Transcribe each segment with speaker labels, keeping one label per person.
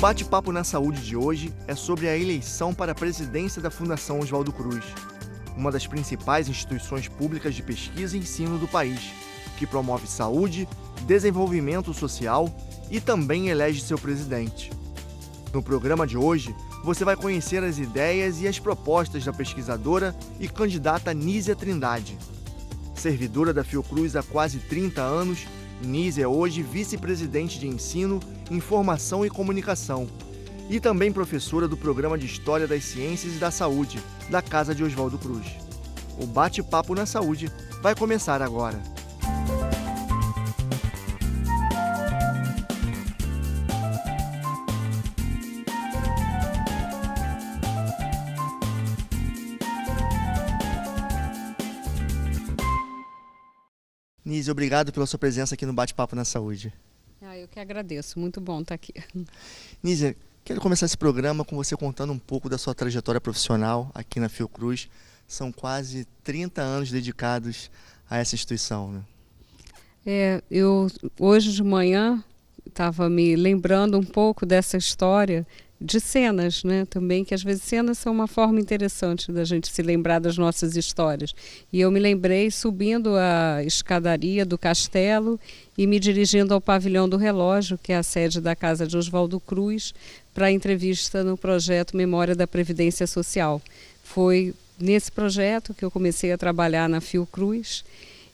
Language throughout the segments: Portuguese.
Speaker 1: bate-papo na saúde de hoje é sobre a eleição para a presidência da Fundação Oswaldo Cruz, uma das principais instituições públicas de pesquisa e ensino do país, que promove saúde, desenvolvimento social e também elege seu presidente. No programa de hoje, você vai conhecer as ideias e as propostas da pesquisadora e candidata Nízia Trindade. Servidora da Fiocruz há quase 30 anos, Nízia é hoje vice-presidente de Ensino, Informação e Comunicação e também professora do Programa de História das Ciências e da Saúde, da Casa de Oswaldo Cruz. O Bate-Papo na Saúde vai começar agora. Nízia, obrigado pela sua presença aqui no Bate-Papo na Saúde.
Speaker 2: Eu que agradeço, muito bom estar aqui.
Speaker 1: Nízia, quero começar esse programa com você contando um pouco da sua trajetória profissional aqui na Fiocruz. São quase 30 anos dedicados a essa instituição, né?
Speaker 2: Eu hoje de manhã estava me lembrando um pouco dessa história de cenas, né? Também, que às vezes cenas são uma forma interessante da gente se lembrar das nossas histórias. E eu me lembrei subindo a escadaria do castelo e me dirigindo ao pavilhão do relógio, que é a sede da Casa de Oswaldo Cruz, para a entrevista no projeto Memória da Previdência Social. Foi nesse projeto que eu comecei a trabalhar na Fiocruz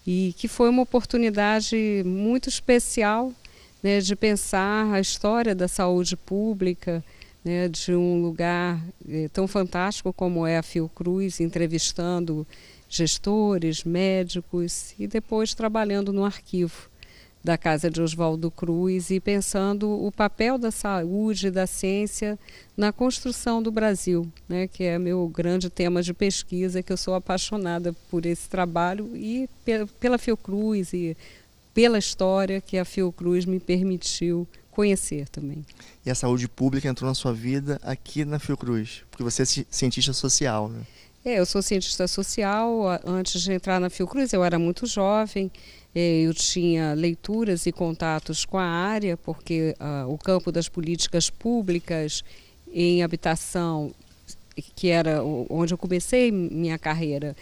Speaker 2: e que foi uma oportunidade muito especial, né, de pensar a história da saúde pública, né, de um lugar tão fantástico como é a Fiocruz, entrevistando gestores, médicos e depois trabalhando no arquivo da Casa de Oswaldo Cruz e pensando o papel da saúde e da ciência na construção do Brasil, né, que é meu grande tema de pesquisa, que eu sou apaixonada por esse trabalho e pela Fiocruz e pela história que a Fiocruz me permitiu conhecer também.
Speaker 1: E a saúde pública entrou na sua vida aqui na Fiocruz, porque você é cientista social, né?
Speaker 2: Eu sou cientista social. Antes de entrar na Fiocruz, eu era muito jovem, eu tinha leituras e contatos com a área, porque o campo das políticas públicas em habitação, que era onde eu comecei minha carreira,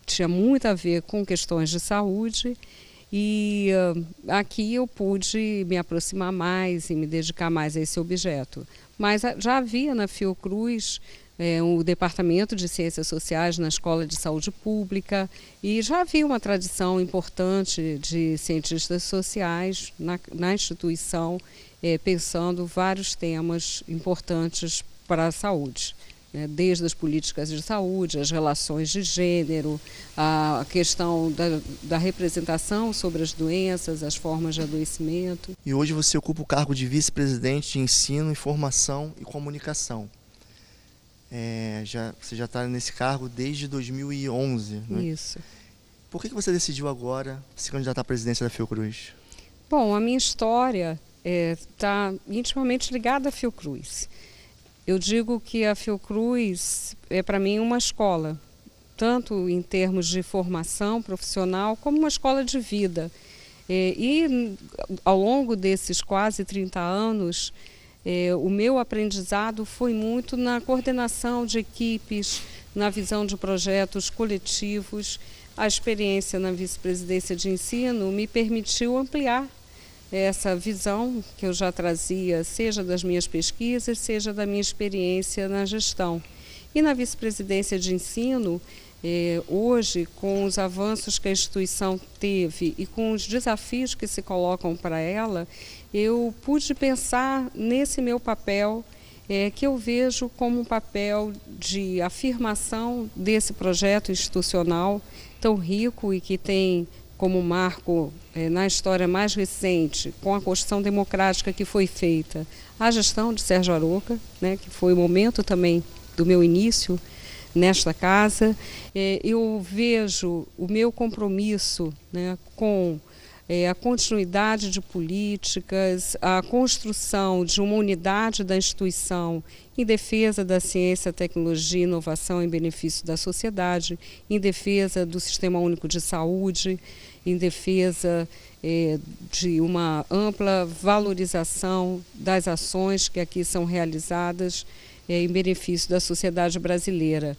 Speaker 2: tinha muito a ver com questões de saúde. E aqui eu pude me aproximar mais e me dedicar mais a esse objeto. Mas já havia na Fiocruz o Departamento de Ciências Sociais na Escola de Saúde Pública e já havia uma tradição importante de cientistas sociais na instituição, pensando vários temas importantes para a saúde. Desde as políticas de saúde, as relações de gênero, a questão da representação sobre as doenças, as formas de adoecimento.
Speaker 1: E hoje você ocupa o cargo de vice-presidente de Ensino, Informação e Comunicação. Você já está nesse cargo desde 2011, né?
Speaker 2: Isso.
Speaker 1: Por que você decidiu agora se candidatar à presidência da Fiocruz?
Speaker 2: Bom, a minha história está intimamente ligada à Fiocruz. Eu digo que a Fiocruz é para mim uma escola, tanto em termos de formação profissional como uma escola de vida. E ao longo desses quase 30 anos, o meu aprendizado foi muito na coordenação de equipes, na visão de projetos coletivos. A experiência na vice-presidência de ensino me permitiu ampliar essa visão que eu já trazia, seja das minhas pesquisas, seja da minha experiência na gestão. E na vice-presidência de ensino, hoje, com os avanços que a instituição teve e com os desafios que se colocam para ela, eu pude pensar nesse meu papel, que eu vejo como um papel de afirmação desse projeto institucional tão rico e que tem como marco na história mais recente, com a Constituição Democrática que foi feita, a gestão de Sérgio Aroca, né, que foi o momento também do meu início nesta casa. Eu vejo o meu compromisso, né, com a continuidade de políticas, a construção de uma unidade da instituição em defesa da ciência, tecnologia e inovação em benefício da sociedade, em defesa do Sistema Único de Saúde. em defesa de uma ampla valorização das ações que aqui são realizadas em benefício da sociedade brasileira.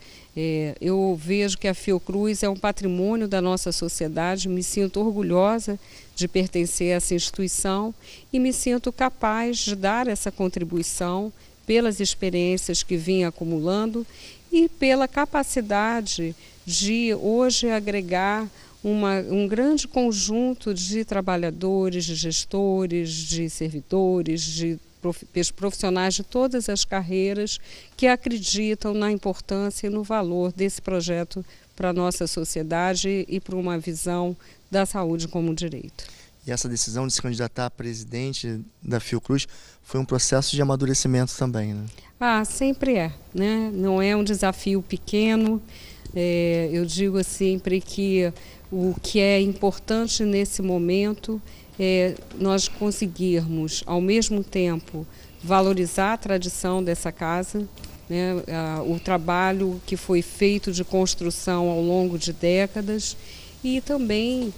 Speaker 2: Eu vejo que a Fiocruz é um patrimônio da nossa sociedade, me sinto orgulhosa de pertencer a essa instituição e me sinto capaz de dar essa contribuição pelas experiências que vim acumulando e pela capacidade de hoje agregar um grande conjunto de trabalhadores, de gestores, de servidores, de profissionais de todas as carreiras que acreditam na importância e no valor desse projeto para a nossa sociedade e para uma visão da saúde como direito.
Speaker 1: E essa decisão de se candidatar a presidente da Fiocruz foi um processo de amadurecimento também, né?
Speaker 2: Sempre é, né? Não é um desafio pequeno. Eu digo sempre que o que é importante nesse momento é nós conseguirmos, ao mesmo tempo, valorizar a tradição dessa casa, né? O trabalho que foi feito de construção ao longo de décadas e também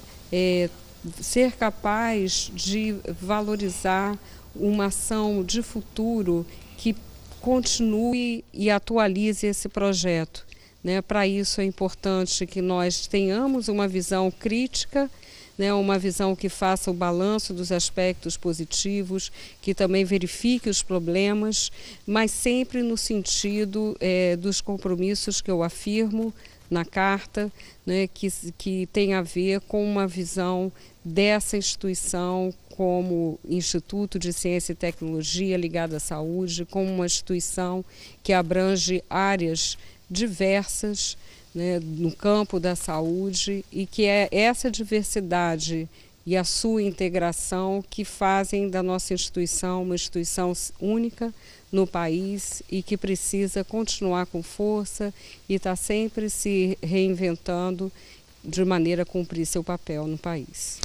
Speaker 2: ser capaz de valorizar uma ação de futuro que continue e atualize esse projeto, né? Para isso é importante que nós tenhamos uma visão crítica, né? Uma visão que faça o balanço dos aspectos positivos, que também verifique os problemas, mas sempre no sentido dos compromissos que eu afirmo na carta, né? Que tem a ver com uma visão dessa instituição como Instituto de Ciência e Tecnologia ligado à saúde, como uma instituição que abrange áreas diversas, né, no campo da saúde, e que é essa diversidade e a sua integração que fazem da nossa instituição uma instituição única no país e que precisa continuar com força e está sempre se reinventando de maneira a cumprir seu papel no país.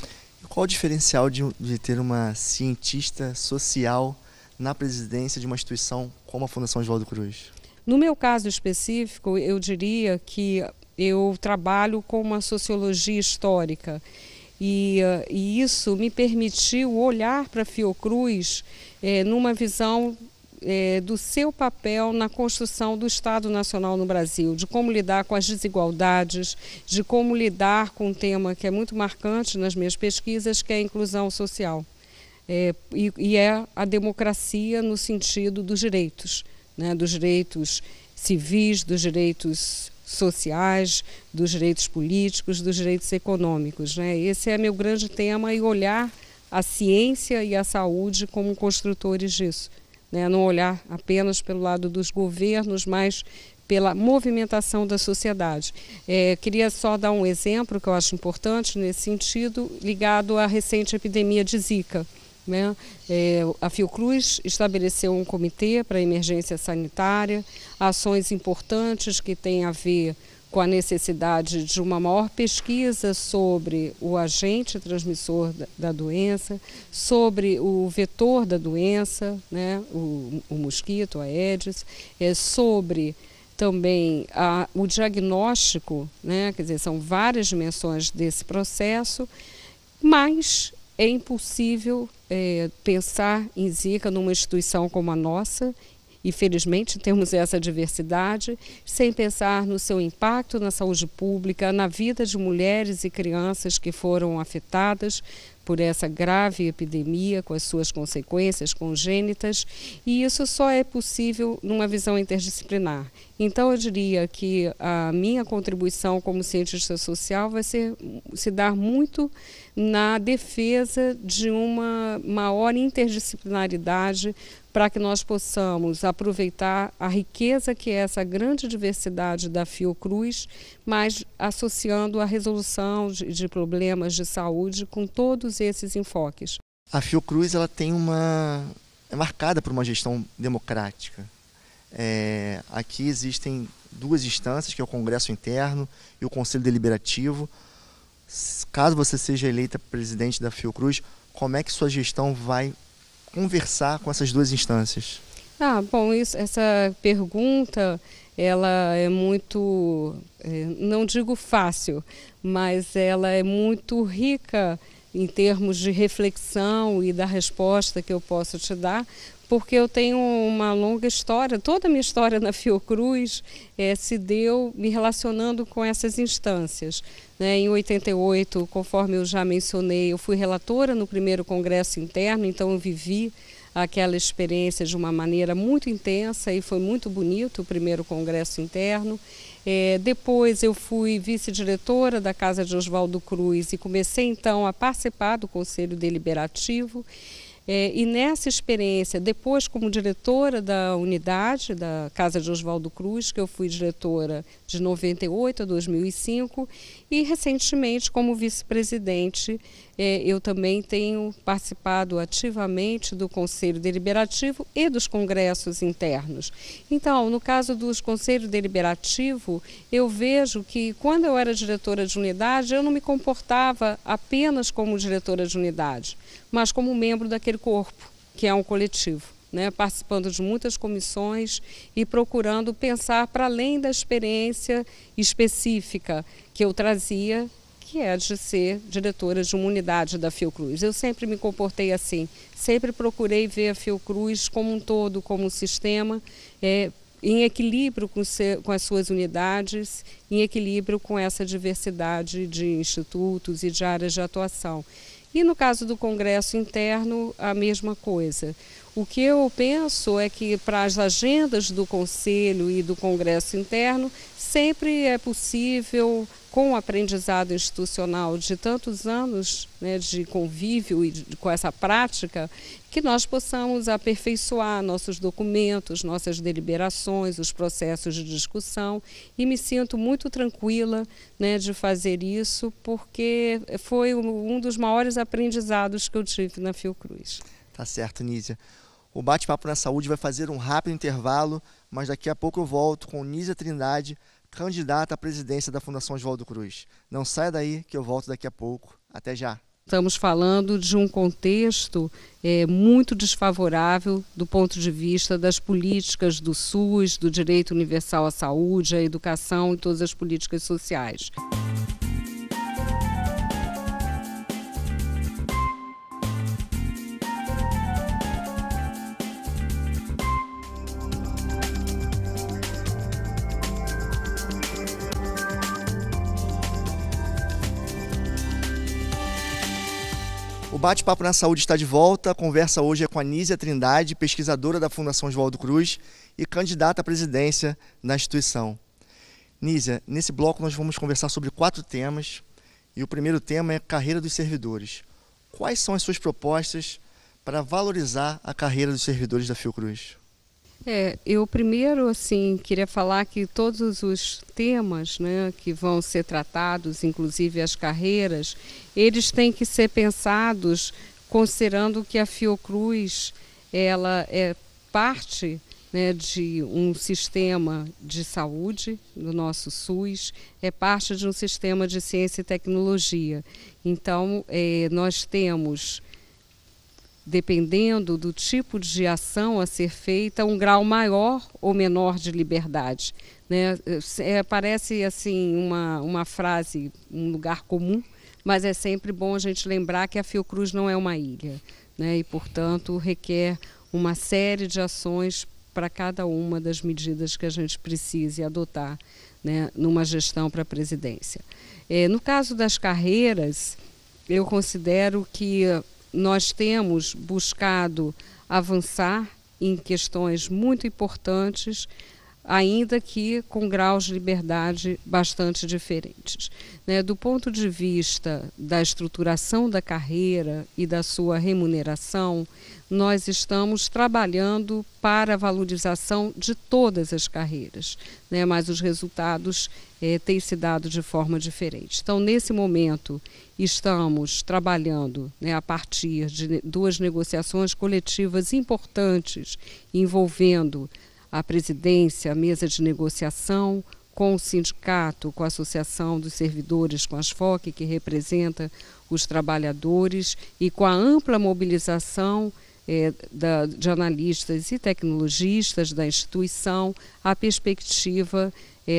Speaker 1: Qual o diferencial de ter uma cientista social na presidência de uma instituição como a Fundação Oswaldo Cruz?
Speaker 2: No meu caso específico, eu diria que eu trabalho com uma sociologia histórica e isso me permitiu olhar para a Fiocruz numa visão do seu papel na construção do Estado Nacional no Brasil, de como lidar com as desigualdades, de como lidar com um tema que é muito marcante nas minhas pesquisas, que é a inclusão social. E é a democracia no sentido dos direitos, né, dos direitos civis, dos direitos sociais, dos direitos políticos, dos direitos econômicos, né? Esse é meu grande tema, e olhar a ciência e a saúde como construtores disso, né? Não olhar apenas pelo lado dos governos, mas pela movimentação da sociedade. Queria só dar um exemplo que eu acho importante nesse sentido, ligado à recente epidemia de Zika, né? A Fiocruz estabeleceu um comitê para emergência sanitária, ações importantes que têm a ver com a necessidade de uma maior pesquisa sobre o agente transmissor da doença, sobre o vetor da doença, né? o mosquito, a Aedes, sobre também o diagnóstico, né? Quer dizer, são várias dimensões desse processo, mas é impossível pensar em Zika numa instituição como a nossa, e felizmente temos essa diversidade, sem pensar no seu impacto na saúde pública, na vida de mulheres e crianças que foram afetadas por essa grave epidemia, com as suas consequências congênitas, e isso só é possível numa visão interdisciplinar. Então eu diria que a minha contribuição como cientista social vai se dar muito na defesa de uma maior interdisciplinaridade para que nós possamos aproveitar a riqueza que é essa grande diversidade da Fiocruz, mas associando a resolução de problemas de saúde com todos esses enfoques.
Speaker 1: A Fiocruz ela tem é marcada por uma gestão democrática. Aqui existem duas instâncias, que é o Congresso Interno e o Conselho Deliberativo. Caso você seja eleita presidente da Fiocruz, como é que sua gestão vai conversar com essas duas instâncias?
Speaker 2: Bom, essa pergunta, ela é muito, não digo fácil, mas ela é muito rica em termos de reflexão e da resposta que eu posso te dar, porque eu tenho uma longa história, toda a minha história na Fiocruz se deu me relacionando com essas instâncias. Em 88, conforme eu já mencionei, eu fui relatora no primeiro congresso interno, então eu vivi aquela experiência de uma maneira muito intensa e foi muito bonito o primeiro congresso interno. Depois eu fui vice-diretora da Casa de Oswaldo Cruz e comecei então a participar do Conselho Deliberativo. E nessa experiência, depois como diretora da unidade da Casa de Oswaldo Cruz, que eu fui diretora de 98 a 2005, e recentemente como vice-presidente, eu também tenho participado ativamente do Conselho Deliberativo e dos congressos internos. Então, no caso dos Conselhos Deliberativo, eu vejo que quando eu era diretora de unidade, eu não me comportava apenas como diretora de unidade, mas como membro daquele corpo, que é um coletivo, participando de muitas comissões e procurando pensar para além da experiência específica que eu trazia, que é de ser diretora de uma unidade da Fiocruz. Eu sempre me comportei assim, sempre procurei ver a Fiocruz como um todo, como um sistema, em equilíbrio com as suas unidades, em equilíbrio com essa diversidade de institutos e de áreas de atuação. E no caso do Congresso interno, a mesma coisa. O que eu penso é que para as agendas do Conselho e do Congresso interno, sempre é possível, com o aprendizado institucional de tantos anos de convívio e com essa prática, que nós possamos aperfeiçoar nossos documentos, nossas deliberações, os processos de discussão, e me sinto muito tranquila de fazer isso, porque foi um dos maiores aprendizados que eu tive na Fiocruz.
Speaker 1: Tá certo, Nízia. O Bate-Papo na Saúde vai fazer um rápido intervalo, mas daqui a pouco eu volto com Nízia Trindade, candidata à presidência da Fundação Oswaldo Cruz. Não saia daí que eu volto daqui a pouco. Até já.
Speaker 2: Estamos falando de um contexto muito desfavorável do ponto de vista das políticas do SUS, do direito universal à saúde, à educação e todas as políticas sociais.
Speaker 1: O Bate-Papo na Saúde está de volta. A conversa hoje é com a Nízia Trindade, pesquisadora da Fundação Oswaldo Cruz e candidata à presidência da instituição. Nízia, nesse bloco nós vamos conversar sobre 4 temas e o primeiro tema é a carreira dos servidores. Quais são as suas propostas para valorizar a carreira dos servidores da Fiocruz?
Speaker 2: Eu primeiro queria falar que todos os temas que vão ser tratados, inclusive as carreiras, eles têm que ser pensados considerando que a Fiocruz ela é parte de um sistema de saúde, do nosso SUS, é parte de um sistema de ciência e tecnologia. Então, nós temos, dependendo do tipo de ação a ser feita, um grau maior ou menor de liberdade. Parece uma frase, um lugar comum, mas é sempre bom a gente lembrar que a Fiocruz não é uma ilha, e, portanto, requer uma série de ações para cada uma das medidas que a gente precise adotar numa gestão para a presidência. No caso das carreiras, eu considero que nós temos buscado avançar em questões muito importantes, ainda que com graus de liberdade bastante diferentes. Do ponto de vista da estruturação da carreira e da sua remuneração, nós estamos trabalhando para a valorização de todas as carreiras, mas os resultados têm se dado de forma diferente. Então, nesse momento, estamos trabalhando a partir de 2 negociações coletivas importantes envolvendo a presidência, a mesa de negociação, com o sindicato, com a Associação dos Servidores, com a ASFOC, que representa os trabalhadores, e com a ampla mobilização de analistas e tecnologistas da instituição a perspectiva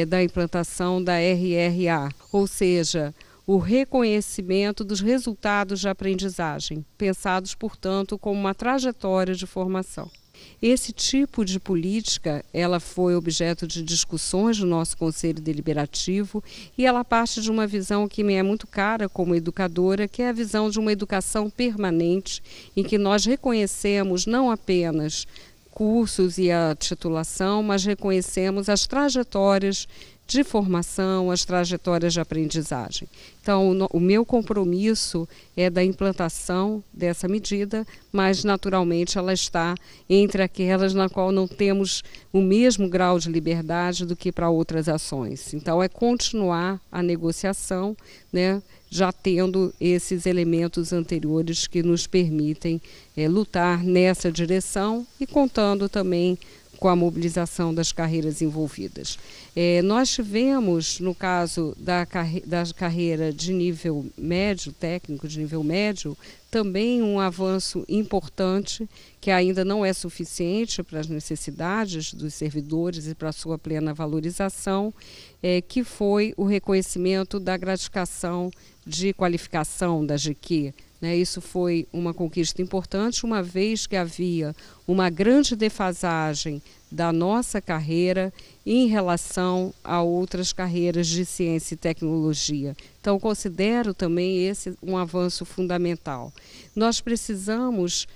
Speaker 2: da implantação da RRA, ou seja, o reconhecimento dos resultados de aprendizagem, pensados, portanto, como uma trajetória de formação. Esse tipo de política, ela foi objeto de discussões no nosso Conselho Deliberativo e ela parte de uma visão que me é muito cara como educadora, que é a visão de uma educação permanente, em que nós reconhecemos não apenas cursos e a titulação, mas reconhecemos as trajetórias de formação, as trajetórias de aprendizagem. Então, o meu compromisso é da implantação dessa medida, mas naturalmente ela está entre aquelas na qual não temos o mesmo grau de liberdade do que para outras ações. Então, é continuar a negociação, né, já tendo esses elementos anteriores que nos permitem lutar nessa direção e contando também com a mobilização das carreiras envolvidas. Nós tivemos, no caso da carreira de nível médio, técnico de nível médio, também um avanço importante, que ainda não é suficiente para as necessidades dos servidores e para a sua plena valorização, que foi o reconhecimento da gratificação de qualificação da GQ. Isso foi uma conquista importante, uma vez que havia uma grande defasagem da nossa carreira em relação a outras carreiras de ciência e tecnologia. Então, considero também esse um avanço fundamental. Nós precisamos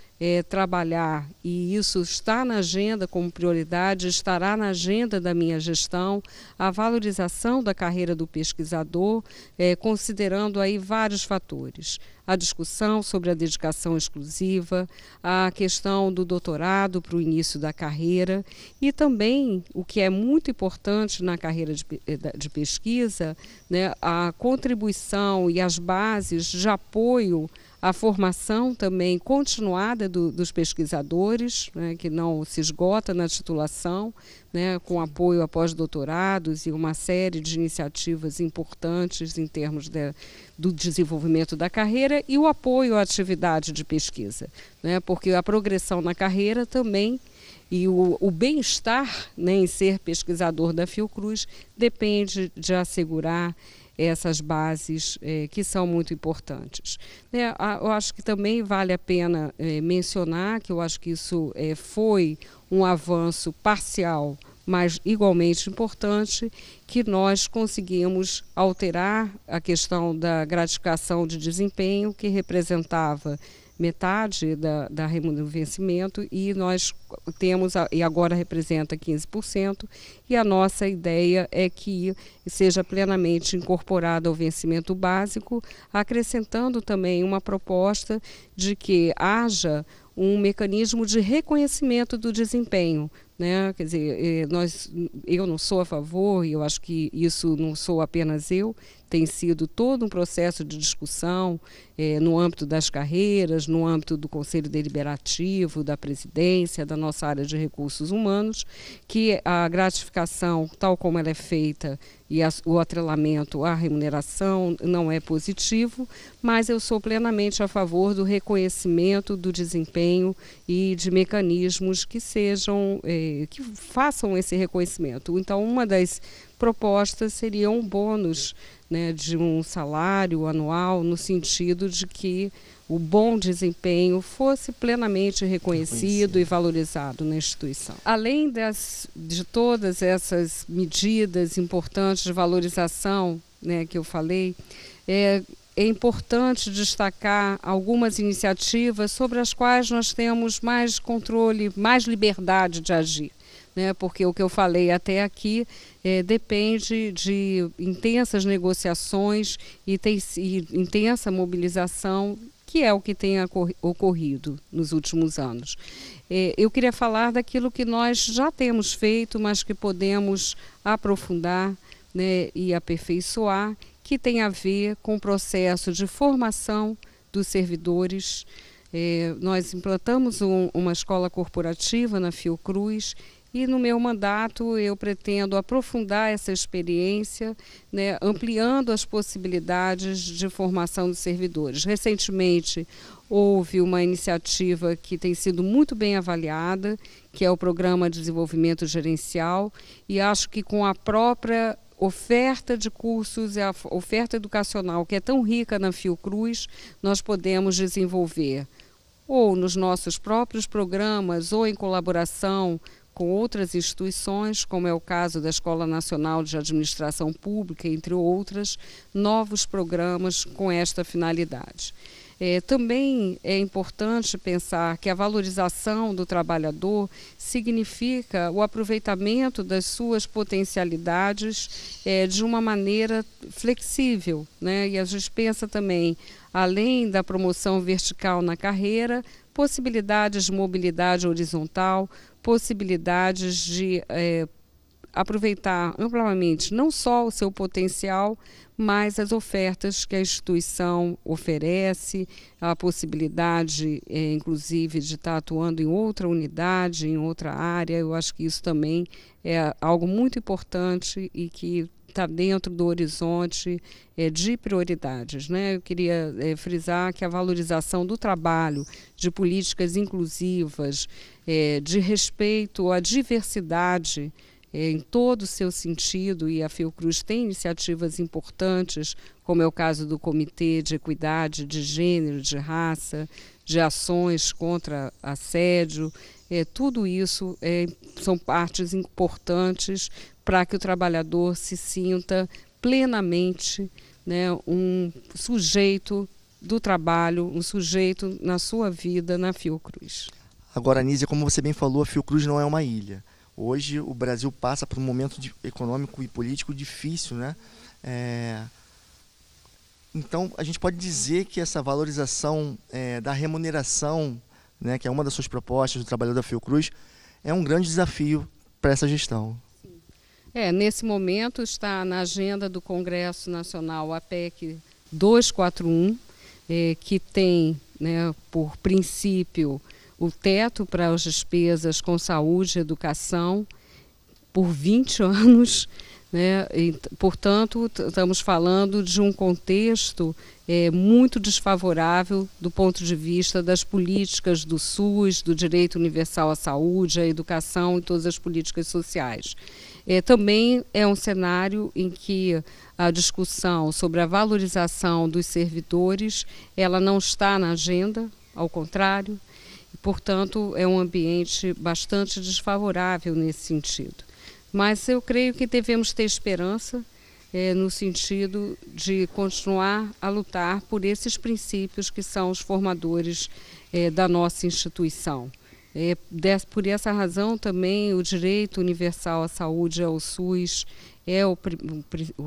Speaker 2: trabalhar, e isso está na agenda como prioridade, estará na agenda da minha gestão, a valorização da carreira do pesquisador, considerando aí vários fatores. A discussão sobre a dedicação exclusiva, a questão do doutorado para o início da carreira e também, o que é muito importante na carreira de pesquisa, né, a contribuição e as bases de apoio a formação também continuada dos pesquisadores, né, que não se esgota na titulação, né, com apoio a pós-doutorados e uma série de iniciativas importantes em termos do desenvolvimento da carreira e o apoio à atividade de pesquisa, né, porque a progressão na carreira também e o bem-estar, né, em ser pesquisador da Fiocruz depende de assegurar essas bases que são muito importantes. Eu acho que também vale a pena mencionar que eu acho que isso foi um avanço parcial, mas igualmente importante, que nós conseguimos alterar a questão da gratificação de desempenho, que representava metade da remuneração do vencimento, e nós temos, e agora representa 15%, e a nossa ideia é que seja plenamente incorporado ao vencimento básico, acrescentando também uma proposta de que haja um mecanismo de reconhecimento do desempenho, né? Quer dizer, eu não sou a favor, e eu acho que isso não sou apenas eu, tem sido todo um processo de discussão no âmbito das carreiras, no âmbito do Conselho Deliberativo, da presidência, da nossa área de recursos humanos, que a gratificação, tal como ela é feita, e o atrelamento à remuneração não é positivo, mas eu sou plenamente a favor do reconhecimento do desempenho e de mecanismos que sejam, que façam esse reconhecimento. Então, uma das propostas seria um bônus, né, de um salário anual, no sentido de que o bom desempenho fosse plenamente reconhecido e valorizado na instituição. Além de todas essas medidas importantes de valorização, né, que eu falei, é importante destacar algumas iniciativas sobre as quais nós temos mais controle, mais liberdade de agir, né, porque o que eu falei até aqui depende de intensas negociações e intensa mobilização, que é o que tem ocorrido nos últimos anos. Eu queria falar daquilo que nós já temos feito, mas que podemos aprofundar, né, e aperfeiçoar, que tem a ver com o processo de formação dos servidores. Nós implantamos uma escola corporativa na Fiocruz, E no meu mandato eu pretendo aprofundar essa experiência, né, ampliando as possibilidades de formação dos servidores. Recentemente houve uma iniciativa que tem sido muito bem avaliada, que é o Programa de Desenvolvimento Gerencial, e acho que com a própria oferta de cursos e a oferta educacional que é tão rica na Fiocruz, nós podemos desenvolver ou nos nossos próprios programas ou em colaboração com outras instituições, como é o caso da Escola Nacional de Administração Pública, entre outras, novos programas com esta finalidade. Também é importante pensar que a valorização do trabalhador significa o aproveitamento das suas potencialidades de uma maneira flexível, né? E a gente pensa também, além da promoção vertical na carreira, possibilidades de mobilidade horizontal, possibilidades de aproveitar amplamente não só o seu potencial, mas as ofertas que a instituição oferece, a possibilidade, inclusive, de estar atuando em outra unidade, em outra área. Eu acho que isso também é algo muito importante e que está dentro do horizonte de prioridades, né? Eu queria frisar que a valorização do trabalho, de políticas inclusivas, de respeito à diversidade, em todo o seu sentido, e a Fiocruz tem iniciativas importantes, como é o caso do Comitê de Equidade de Gênero, de Raça, de ações contra assédio. Tudo isso são partes importantes para que o trabalhador se sinta plenamente, né, um sujeito do trabalho, um sujeito na sua vida na Fiocruz.
Speaker 1: Agora, Anísia, como você bem falou, a Fiocruz não é uma ilha. Hoje o Brasil passa por um momento econômico e político difícil, né? Então a gente pode dizer que essa valorização da remuneração, né, que é uma das suas propostas do trabalhador da Fiocruz, é um grande desafio para essa gestão.
Speaker 2: Nesse momento está na agenda do Congresso Nacional a PEC 241, que tem, né, por princípio, o teto para as despesas com saúde e educação por 20 anos, né? E, portanto, estamos falando de um contexto muito desfavorável do ponto de vista das políticas do SUS, do direito universal à saúde, à educação e todas as políticas sociais. Também é um cenário em que a discussão sobre a valorização dos servidores, ela não está na agenda, ao contrário. Portanto, é um ambiente bastante desfavorável nesse sentido. Mas eu creio que devemos ter esperança no sentido de continuar a lutar por esses princípios que são os formadores da nossa instituição. Por essa razão também o direito universal à saúde ao SUS é o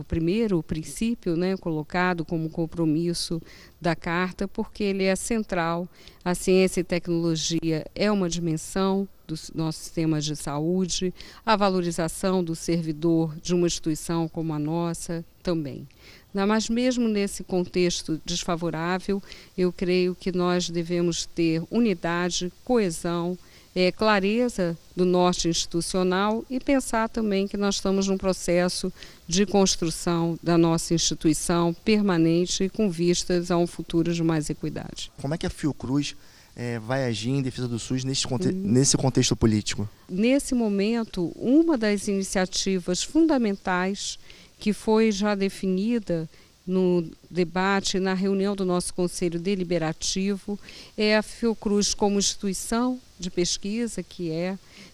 Speaker 2: primeiro princípio, né, colocado como compromisso da Carta, porque ele é central. A ciência e tecnologia é uma dimensão do nosso sistema de saúde, a valorização do servidor de uma instituição como a nossa também. Mas mesmo nesse contexto desfavorável, eu creio que nós devemos ter unidade, coesão, clareza do norte institucional e pensar também que nós estamos num processo de construção da nossa instituição permanente com vistas a um futuro de mais equidade.
Speaker 1: Como é que a Fiocruz vai agir em defesa do SUS nesse contexto político?
Speaker 2: Nesse momento, uma das iniciativas fundamentais que foi já definida no debate, na reunião do nosso Conselho Deliberativo, é a Fiocruz como instituição de pesquisa, que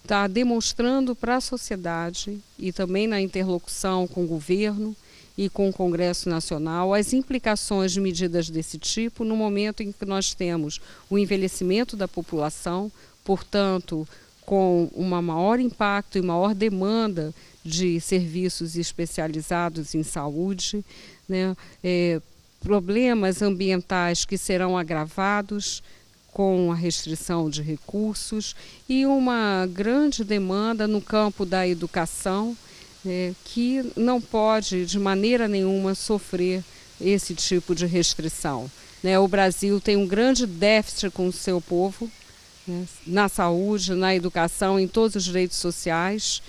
Speaker 2: está demonstrando para a sociedade e também na interlocução com o governo e com o Congresso Nacional as implicações de medidas desse tipo no momento em que nós temos o envelhecimento da população, portanto, com um maior impacto e maior demanda de serviços especializados em saúde, né? Problemas ambientais que serão agravados com a restrição de recursos e uma grande demanda no campo da educação, que não pode de maneira nenhuma sofrer esse tipo de restrição. O Brasil tem um grande déficit com o seu povo, né, na saúde, na educação, em todos os direitos sociais.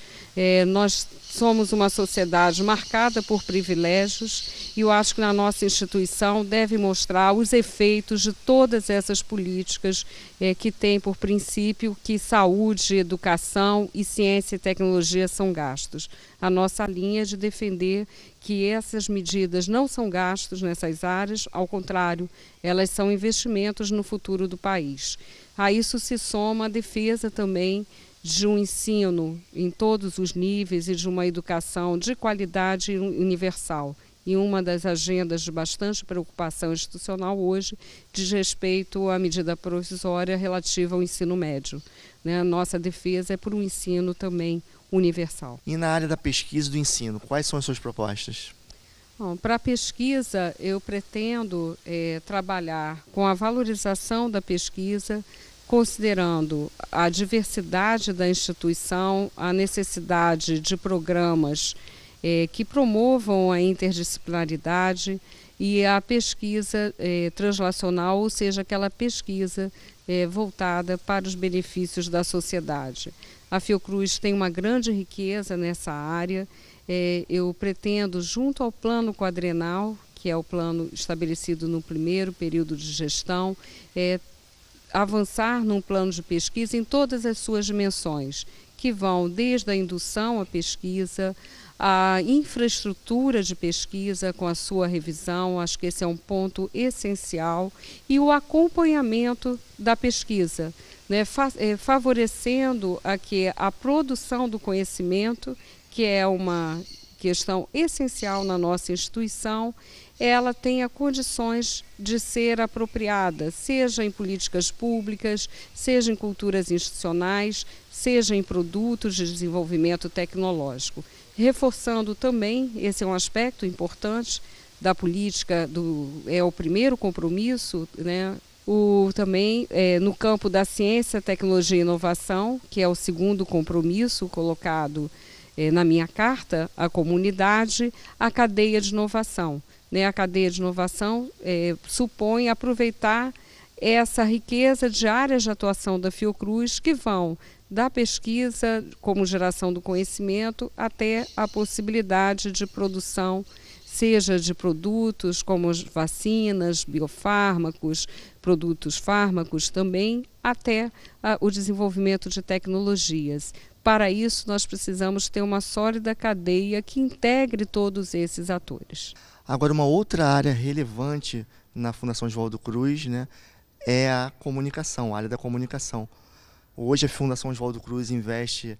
Speaker 2: Nós somos uma sociedade marcada por privilégios e eu acho que na nossa instituição deve mostrar os efeitos de todas essas políticas que têm por princípio que saúde, educação e ciência e tecnologia são gastos. A nossa linha é de defender que essas medidas não são gastos nessas áreas, ao contrário, elas são investimentos no futuro do país. A isso se soma a defesa também de um ensino em todos os níveis e de uma educação de qualidade universal. E uma das agendas de bastante preocupação institucional hoje diz respeito à medida provisória relativa ao ensino médio, né? Nossa defesa é por um ensino também universal.
Speaker 1: E na área da pesquisa e do ensino, quais são as suas propostas?
Speaker 2: Para a pesquisa, eu pretendo trabalhar com a valorização da pesquisa, considerando a diversidade da instituição, a necessidade de programas que promovam a interdisciplinaridade e a pesquisa translacional, ou seja, aquela pesquisa voltada para os benefícios da sociedade. A Fiocruz tem uma grande riqueza nessa área. Eu pretendo, junto ao plano quadrenal, que é o plano estabelecido no primeiro período de gestão, avançar num plano de pesquisa em todas as suas dimensões, que vão desde a indução à pesquisa, a infraestrutura de pesquisa com a sua revisão, acho que esse é um ponto essencial, e o acompanhamento da pesquisa, né, favorecendo a produção do conhecimento, que é uma questão essencial na nossa instituição, ela tenha condições de ser apropriada, seja em políticas públicas, seja em culturas institucionais, seja em produtos de desenvolvimento tecnológico. Reforçando também, esse é um aspecto importante da política, é o primeiro compromisso, né? Também no campo da ciência, tecnologia e inovação, que é o segundo compromisso colocado na minha carta à comunidade, a cadeia de inovação. A cadeia de inovação supõe aproveitar essa riqueza de áreas de atuação da Fiocruz que vão da pesquisa como geração do conhecimento até a possibilidade de produção, seja de produtos como as vacinas, biofármacos, produtos fármacos também, até o desenvolvimento de tecnologias. Para isso, nós precisamos ter uma sólida cadeia que integre todos esses atores.
Speaker 1: Agora, uma outra área relevante na Fundação Oswaldo Cruz, né, é a comunicação, a área da comunicação. Hoje a Fundação Oswaldo Cruz investe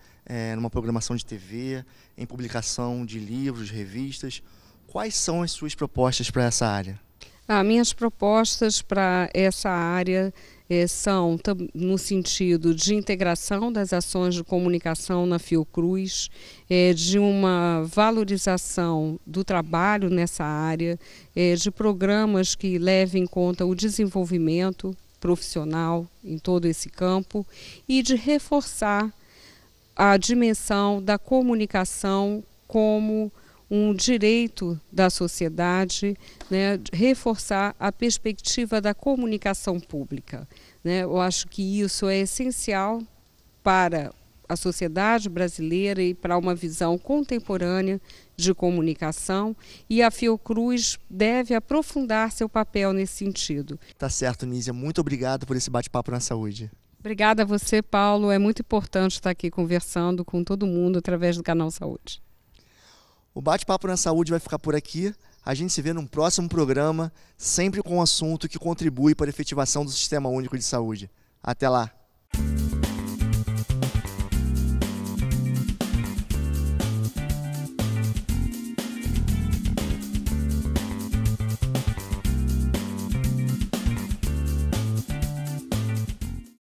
Speaker 1: numa programação de TV, em publicação de livros, revistas. Quais são as suas propostas para essa área?
Speaker 2: Minhas propostas para essa área são no sentido de integração das ações de comunicação na Fiocruz, de uma valorização do trabalho nessa área, de programas que levem em conta o desenvolvimento profissional em todo esse campo e de reforçar a dimensão da comunicação como um direito da sociedade, né, reforçar a perspectiva da comunicação pública, né? Eu acho que isso é essencial para a sociedade brasileira e para uma visão contemporânea de comunicação, e a Fiocruz deve aprofundar seu papel nesse sentido.
Speaker 1: Tá certo, Nízia. Muito obrigado por esse bate-papo na saúde.
Speaker 2: Obrigada a você, Paulo. É muito importante estar aqui conversando com todo mundo através do Canal Saúde.
Speaker 1: O Bate-Papo na Saúde vai ficar por aqui. A gente se vê num próximo programa, sempre com um assunto que contribui para a efetivação do Sistema Único de Saúde. Até lá!